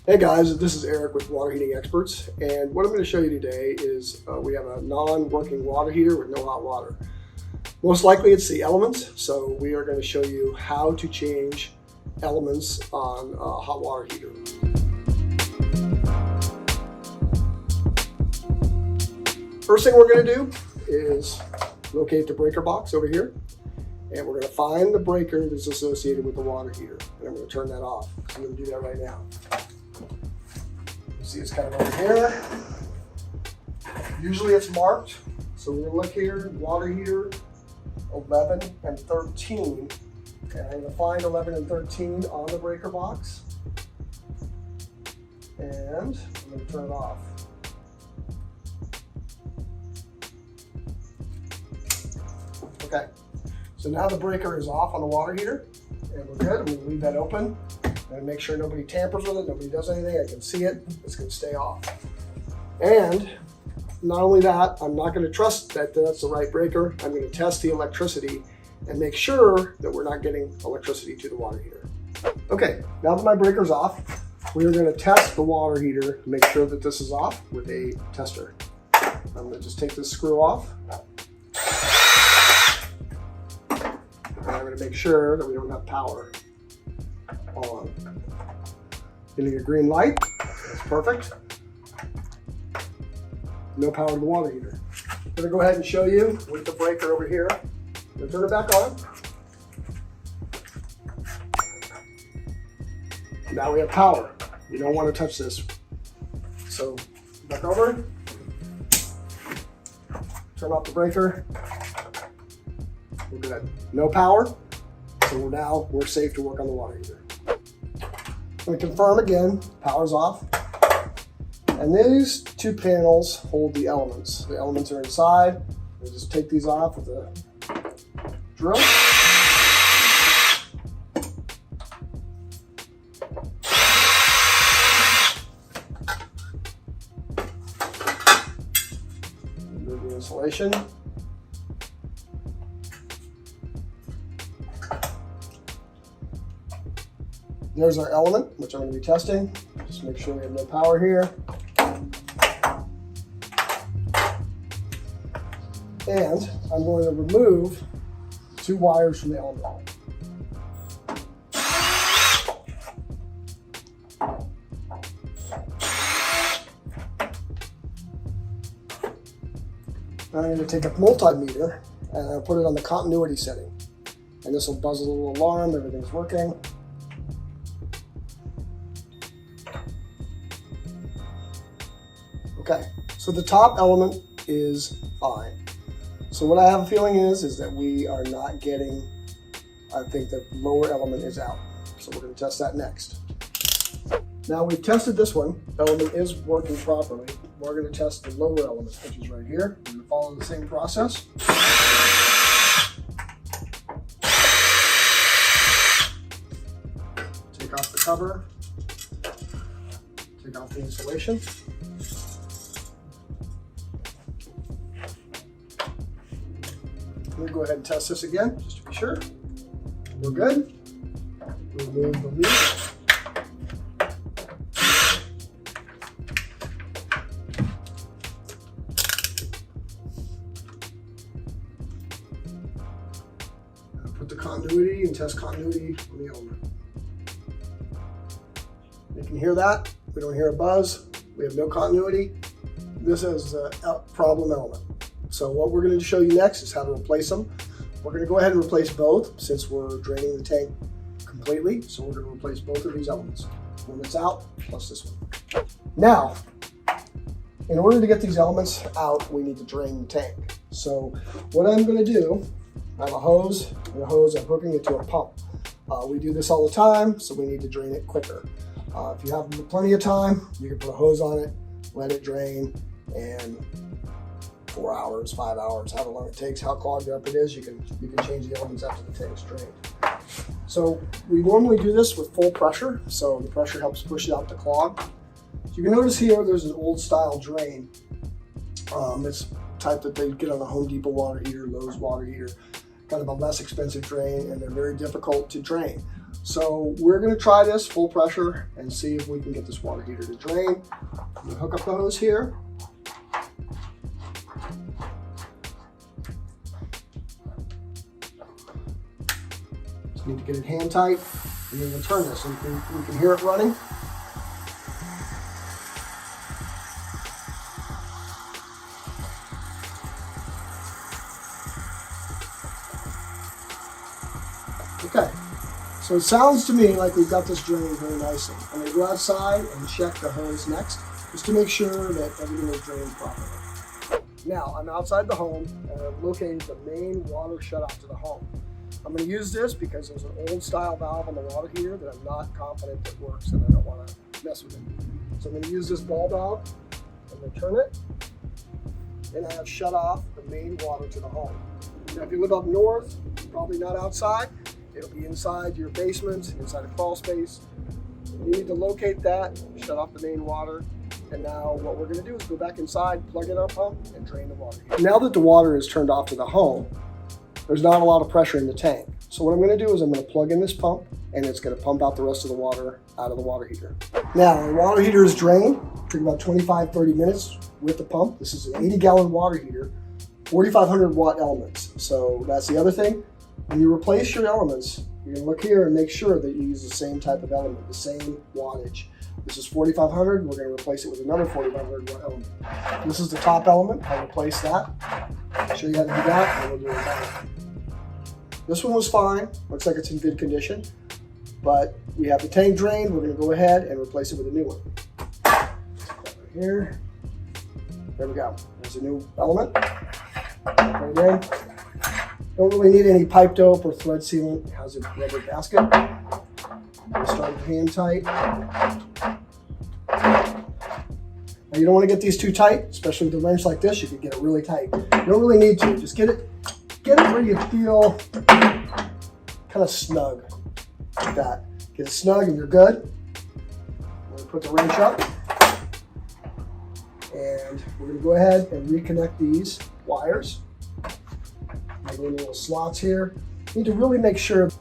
Hey guys, this is Eric with Water Heating Experts, and what I'm going to show you today is we have a non-working water heater with no hot water. Most likely it's the elements, so we are going to show you how to change elements on a hot water heater. First thing we're going to do is locate the breaker box over here, and we're going to find the breaker that's associated with the water heater, and I'm going to turn that off. So I'm going to do that right now. See, it's kind of over here. Usually it's marked. So we're gonna look here, water heater 11 and 13. And I'm gonna find 11 and 13 on the breaker box. And I'm gonna turn it off. Okay, so now the breaker is off on the water heater, and we're good. I'm gonna leave that open. And make sure nobody tampers with it, nobody does anything. I can see it, it's gonna stay off. And not only that, I'm not gonna trust that that's the right breaker. I'm gonna test the electricity and make sure that we're not getting electricity to the water heater. Okay, now that my breaker's off, we are gonna test the water heater to make sure that this is off with a tester. I'm gonna just take this screw off. And I'm gonna make sure that we don't have power on. Getting a green light, that's perfect. No power to the water heater. I'm gonna go ahead and show you with the breaker over here. I'm gonna turn it back on. Now we have power. You don't want to touch this. So back over, turn off the breaker. We're good. No power, so now we're safe to work on the water heater. I'm going to confirm again, power's off. And these two panels hold the elements. The elements are inside. We'll just take these off with a drill. Remove the insulation. There's our element, which I'm going to be testing. Just make sure we have no power here. And I'm going to remove 2 wires from the element. Now I'm going to take a multimeter and I'll put it on the continuity setting. And this will buzz a little alarm, everything's working. Okay, so the top element is fine. So what I have a feeling is that we are not getting, I think the lower element is out. So we're going to test that next. Now we've tested this one, element is working properly. We're going to test the lower element, which is right here. We're going to follow the same process. Take off the cover, take off the insulation. We'll go ahead and test this again, just to be sure. We're good. Remove the lead. Put the continuity and test continuity on the element. You can hear that. We don't hear a buzz. We have no continuity. This is a problem element. So what we're going to show you next is how to replace them. We're going to go ahead and replace both since we're draining the tank completely. So we're going to replace both of these elements. One that's out plus this one. Now, in order to get these elements out, we need to drain the tank. So what I'm going to do, I have a hose, and a hose I'm hooking it to a pump. We do this all the time, so we need to drain it quicker. If you have plenty of time, you can put a hose on it, let it drain, and 4 hours, 5 hours, however long it takes, how clogged up it is, you can change the elements after the tank's drained. So we normally do this with full pressure, so the pressure helps push out the clog. You can notice here there's an old style drain. It's type that they get on a Home Depot water heater, Lowe's water heater, kind of a less expensive drain, and they're very difficult to drain. So we're going to try this full pressure and see if we can get this water heater to drain. I'm going to hook up the hose here. Just need to get it hand tight, and then we'll turn this so we can hear it running. Okay, so it sounds to me like we've got this draining very nicely. I'm going to go outside and check the hose next, just to make sure that everything is drained properly. Now, I'm outside the home and I've located the main water shutoff to the home. I'm going to use this because there's an old style valve on the water heater that I'm not confident that works and I don't want to mess with it. So I'm going to use this ball valve. I'm going to turn it, and I have shut off the main water to the home. Now, if you live up north, probably not outside. It'll be inside your basement, inside a crawl space. You need to locate that, shut off the main water, and now what we're going to do is go back inside, plug in our pump, and drain the water. Now that the water is turned off to the home, there's not a lot of pressure in the tank. So what I'm going to do is I'm going to plug in this pump, and it's going to pump out the rest of the water out of the water heater. Now, the water heater is drained. It took about 25-30 minutes with the pump. This is an 80-gallon water heater, 4,500 watt elements. So that's the other thing. When you replace your elements, you're going to look here and make sure that you use the same type of element, the same wattage. This is 4,500. We're going to replace it with another 4,500 watt element. This is the top element. I'll replace that. I'll show you how to do that, and we'll do it back. This one was fine. Looks like it's in good condition. But we have the tank drained. We're going to go ahead and replace it with a new one. Right here. There we go. There's a new element. Right there. Don't really need any pipe dope or thread sealant. It has a rubber gasket. We'll start with hand tight. Now you don't want to get these too tight, especially with a wrench like this. You can get it really tight. You don't really need to. Just get it where you feel kind of snug, like that. Get it snug and you're good. We're going to put the wrench up, and we're going to go ahead and reconnect these wires. Little slots here. You need to really make sure.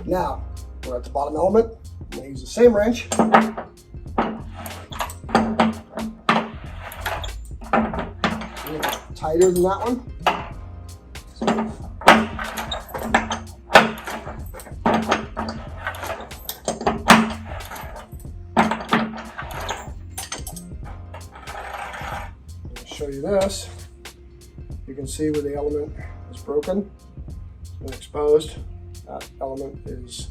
Now, we're at the bottom element. I'm going to use the same wrench. Tighter than that one. I'll show you this. You can see where the element is broken and exposed. That element is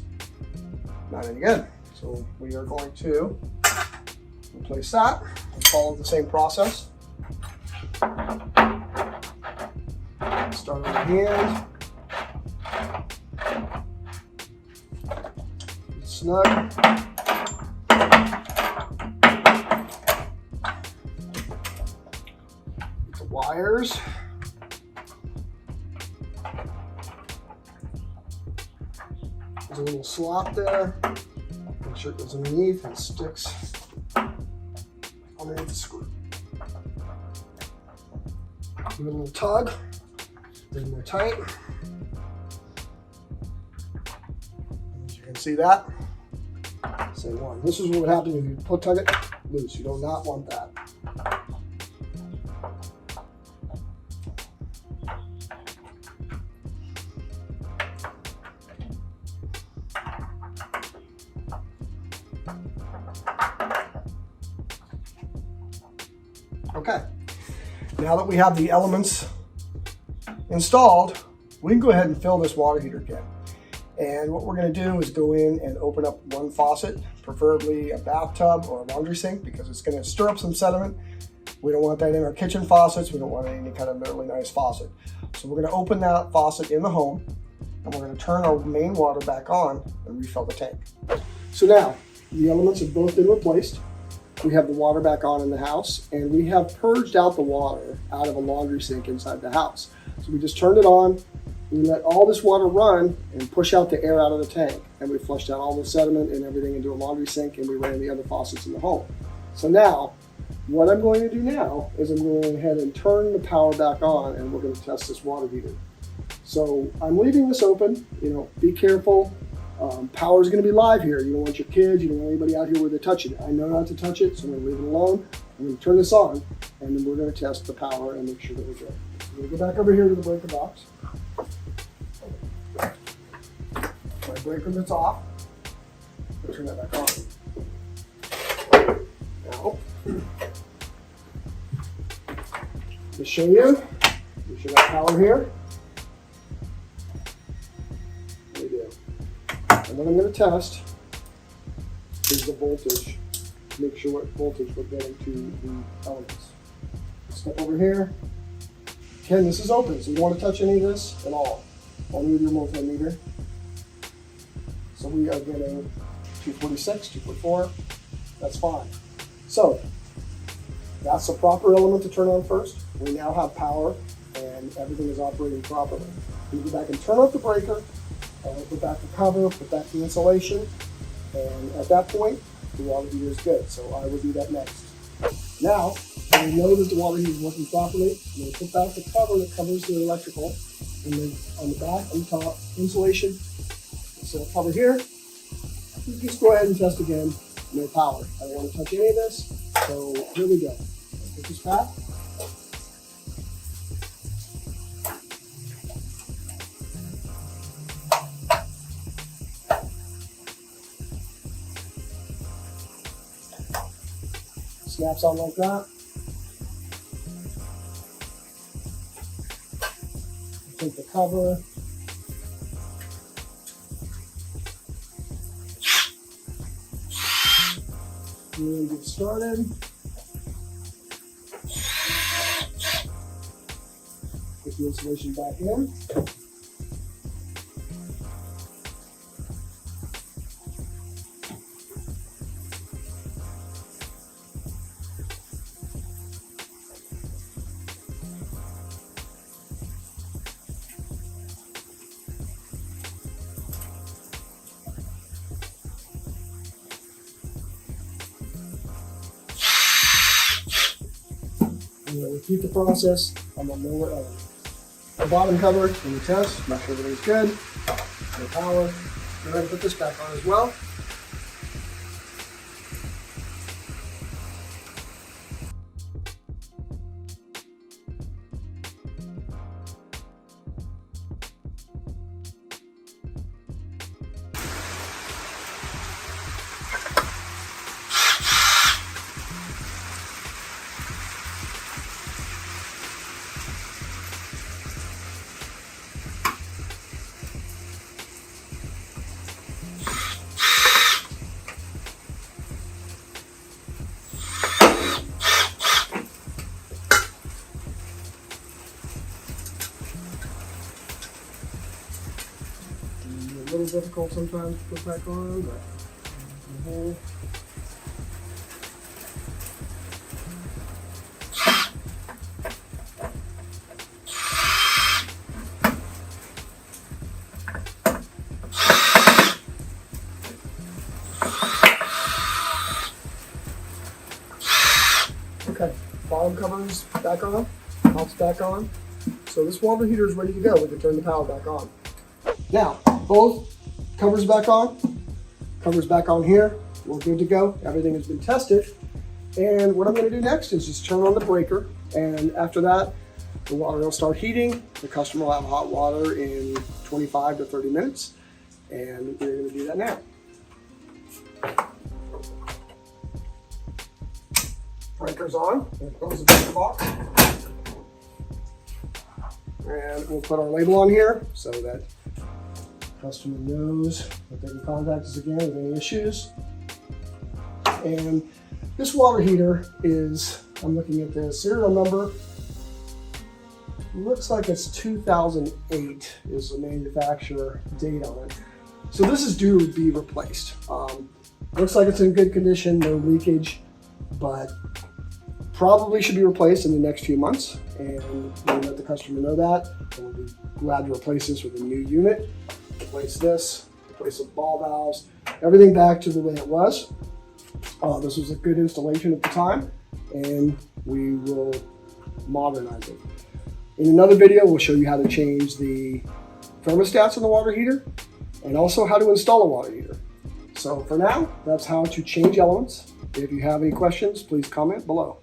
not any good. So we are going to replace that and follow the same process. Start on the hand. Snug. Get the wires. There's a little slot there. Make sure it goes underneath and sticks underneath the screw. Give it a little tug. Bring it more tight. As you can see that. Same one. This is what would happen if you tug it loose. You do not want that. Okay, now that we have the elements installed, we can go ahead and fill this water heater kit. And what we're going to do is go in and open up one faucet, preferably a bathtub or a laundry sink, because it's going to stir up some sediment We don't want that in our kitchen faucets. We don't want any kind of really nice faucet. So we're going to open that faucet in the home, and we're going to turn our main water back on and refill the tank. So now the elements have both been replaced. We have the water back on in the house, and we have purged out the water out of a laundry sink inside the house. So we just turned it on, we let all this water run and push out the air out of the tank, and we flushed out all the sediment and everything into a laundry sink, and we ran the other faucets in the home. So now, what I'm going to do now is I'm going to go ahead and turn the power back on, and we're going to test this water heater. So I'm leaving this open, be careful. Power is going to be live here. You don't want your kids, you don't want anybody out here where they're touching it. I know not to touch it, so I'm going to leave it alone. I'm going to turn this on, and then we're going to test the power and make sure that we're good. I'm going to go back over here to the breaker box. My breaker that's off. I'll turn that back on. Now, to show you, we should have power here. There we go. And what I'm going to test is the voltage. Make sure what voltage we're getting to the elements. Step over here. Again, this is open, so you don't want to touch any of this at all. Only with your multimeter. So we are getting 246, 244. That's fine. So that's the proper element to turn on first. We now have power and everything is operating properly. We go back and turn off the breaker, and put back the cover, put back the insulation, and at that point, the water heater is good. So I will do that next. Now, when we know that the water heater is working properly, I'm going to put back the cover that covers the electrical, and then on the back, on the top, insulation. So cover here. Just go ahead and test again. No power. I don't want to touch any of this. So here we go. Let's put this back. Snaps on like that. Take the cover. And get started. Put the insulation back in. I'm going to repeat the process on the lower element. The bottom cover in the test, make sure everything's good. No power. Go ahead and put this back on as well. A little difficult sometimes to put back on, but okay, bottom cover's back on, top's back on. So this water heater is ready to go. We can turn the power back on. Now, both covers back on here. We're good to go. Everything has been tested. And what I'm going to do next is just turn on the breaker. And after that, the water will start heating. The customer will have hot water in 25 to 30 minutes. And we're going to do that now. Breaker's on. Here comes the breaker box. And we'll put our label on here so that customer knows that they can contact us again with any issues. And this water heater is I'm looking at the serial number. Looks like it's 2008 is the manufacturer date on it. So this is due to be replaced. Looks like it's in good condition, no leakage, but probably should be replaced in the next few months. And we'll let the customer know that. And we'll be glad to replace this with a new unit. Replace this, replace the ball valves, everything back to the way it was. This was a good installation at the time, and we will modernize it. In another video, we'll show you how to change the thermostats on the water heater and also how to install a water heater. So for now, that's how to change elements. If you have any questions, please comment below.